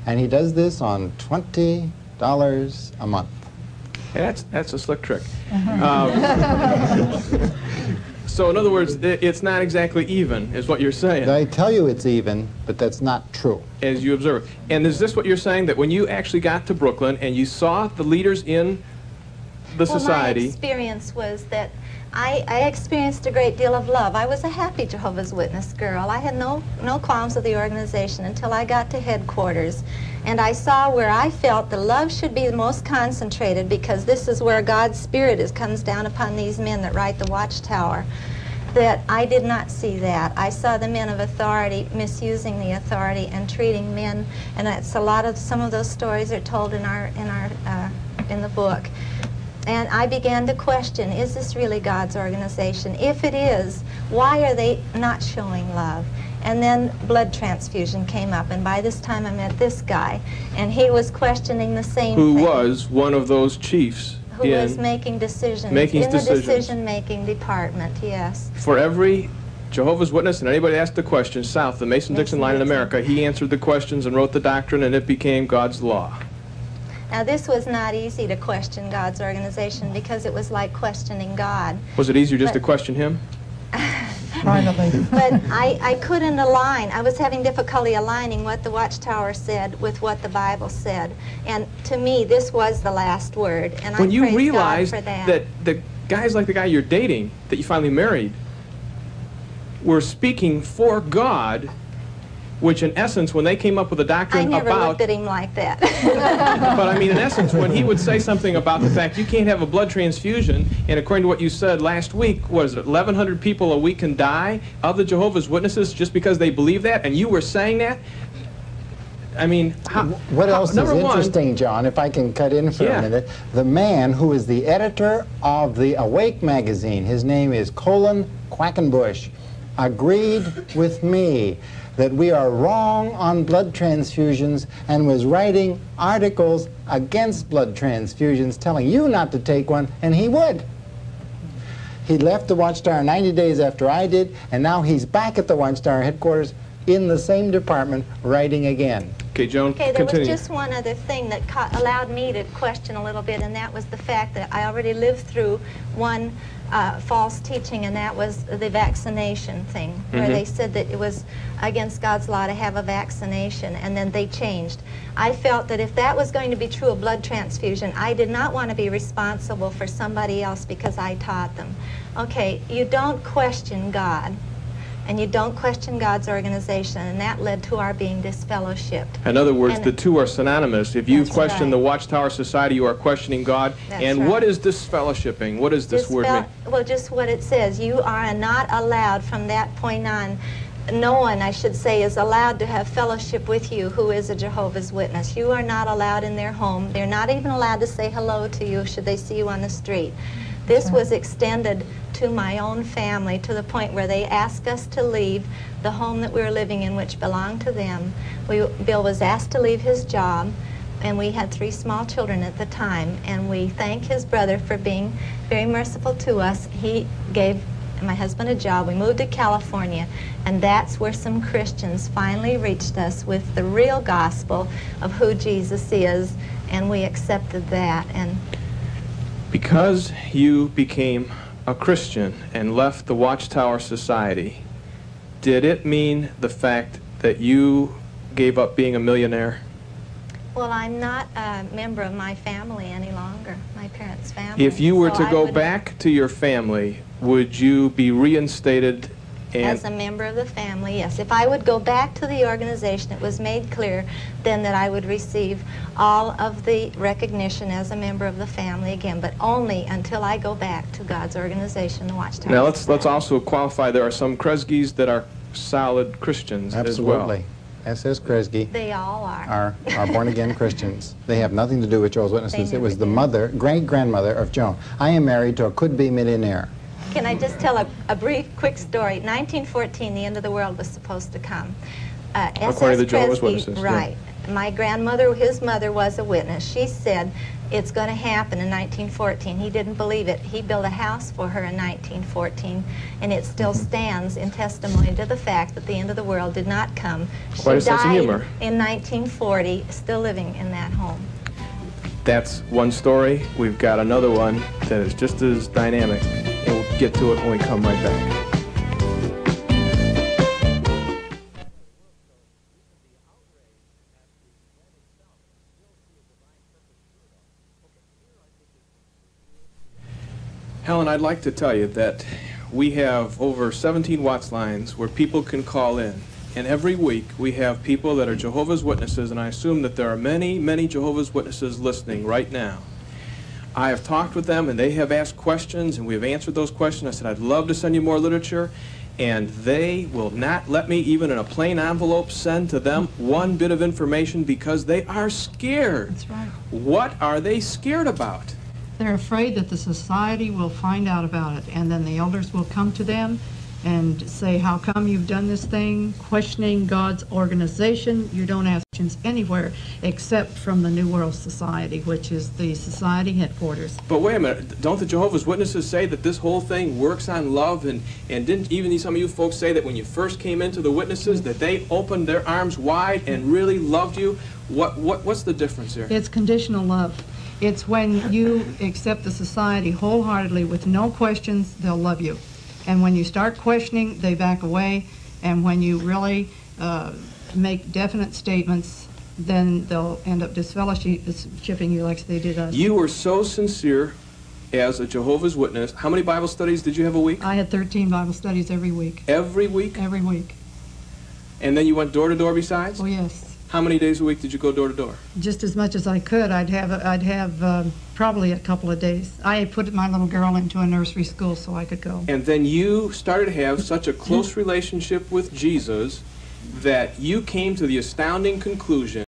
And he does this on $20 a month. Hey, that's a slick trick. So in other words, it's not exactly even, is what you're saying. I tell you it's even, but that's not true. As you observe. And is this what you're saying, that when you actually got to Brooklyn and you saw the leaders in the society... My experience was that I experienced a great deal of love. I was a happy Jehovah's Witness girl. I had no qualms with the organization until I got to headquarters. And I saw where I felt the love should be the most concentrated, because this is where God's Spirit comes down upon these men that write the Watchtower. That I did not see that. I saw the men of authority misusing the authority and treating men, and it's some of those stories are told in the book. And I began to question, is this really God's organization? If it is, why are they not showing love? And then blood transfusion came up, and by this time I met this guy, and he was questioning the same thing. Who was one of those chiefs. Who was making decisions in the decision-making department, yes. For every Jehovah's Witness and anybody asked the question, south, the Mason-Dixon line in America, he answered the questions and wrote the doctrine, and it became God's law. Now, this was not easy to question God's organization, because it was like questioning God. Was it easier just to question him? But I couldn't align. I was having difficulty aligning what the Watchtower said with what the Bible said. And to me, this was the last word. And when you praise realized God for that the guys like the guy you're dating, that you finally married, were speaking for God, which in essence, when they came up with a doctrine about... I never looked at him like that. But I mean, in essence, when he would say something about the fact you can't have a blood transfusion, and according to what you said last week, what is it, 1,100 people a week can die of the Jehovah's Witnesses just because they believe that, and you were saying that? I mean, what else is interesting, John, if I can cut in for a minute, the man who is the editor of the Awake magazine, his name is Colin Quackenbush, agreed with me that we are wrong on blood transfusions, and was writing articles against blood transfusions, telling you not to take one, and he would. He left the Watchtower 90 days after I did, and now he's back at the Watchtower headquarters in the same department, writing again. Okay, Joan, there was just one other thing that allowed me to question a little bit, and that was the fact that I already lived through one false teaching, and that was the vaccination thing, where they said that it was against God's law to have a vaccination, and then they changed. I felt that if that was going to be true of blood transfusion, I did not want to be responsible for somebody else because I taught them. Okay, you don't question God, and you don't question God's organization, and that led to our being disfellowshipped. In other words, the two are synonymous. If you question the Watchtower Society, you are questioning God. And what is disfellowshipping? What does this word mean? Well, just what it says. You are not allowed from that point on. No one, I should say, is allowed to have fellowship with you who is a Jehovah's Witness. You are not allowed in their home. They're not even allowed to say hello to you should they see you on the street. This was extended to my own family, to the point where they asked us to leave the home that we were living in, which belonged to them. Bill was asked to leave his job, and we had 3 small children at the time, and we thank his brother for being very merciful to us. He gave my husband a job. We moved to California, and that's where some Christians finally reached us with the real gospel of who Jesus is, and we accepted that. And because you became a Christian and left the Watchtower Society, did it mean the fact that you gave up being a millionaire? Well, I'm not a member of my family any longer, my parents' family. If you were to go back to your family, would you be reinstated? As a member of the family, yes. If I would go back to the organization, it was made clear then that I would receive all of the recognition as a member of the family again, but only until I go back to God's organization, the Watchtower. Now let's also qualify, there are some Kresges that are solid Christians as well. Absolutely. S.S. Kresge. They all are born-again Christians. They have nothing to do with Jehovah's Witnesses. It was the great-grandmother of Joan. I am married to a could-be millionaire. Can I just tell a brief, quick story? 1914, the end of the world was supposed to come. According to the Jehovah's Witnesses. Right. Yeah. My grandmother, his mother, was a witness. She said it's going to happen in 1914. He didn't believe it. He built a house for her in 1914, and it still stands in testimony to the fact that the end of the world did not come. Quite a sense of humor. In 1940, still living in that home. That's one story. We've got another one that is just as dynamic, and we'll get to it when we come right back. Helen, I'd like to tell you that we have over 17 Watts lines where people can call in. And every week we have people that are Jehovah's Witnesses, and I assume that there are many, many Jehovah's Witnesses listening right now. I have talked with them, and they have asked questions, and we have answered those questions. I said, I'd love to send you more literature, and they will not let me, even in a plain envelope, send to them one bit of information because they are scared. That's right. What are they scared about? They're afraid that the society will find out about it, and then the elders will come to them and say, how come you've done this thing? Questioning God's organization. You don't ask questions anywhere except from the New World Society, which is the society headquarters. But wait a minute, don't the Jehovah's Witnesses say that this whole thing works on love? And didn't even some of you folks say that when you first came into the Witnesses that they opened their arms wide and really loved you? What's the difference here? It's conditional love. It's when you accept the society wholeheartedly with no questions, they'll love you. And when you start questioning, they back away. And when you really make definite statements, then they'll end up disfellowshipping you like they did us. You were so sincere as a Jehovah's Witness. How many Bible studies did you have a week? I had 13 Bible studies every week. Every week? Every week. And then you went door to door besides? Oh, yes. How many days a week did you go door to door? Just as much as I could. I'd have probably a couple of days. I put my little girl into a nursery school so I could go. And then you started to have such a close relationship with Jesus that you came to the astounding conclusion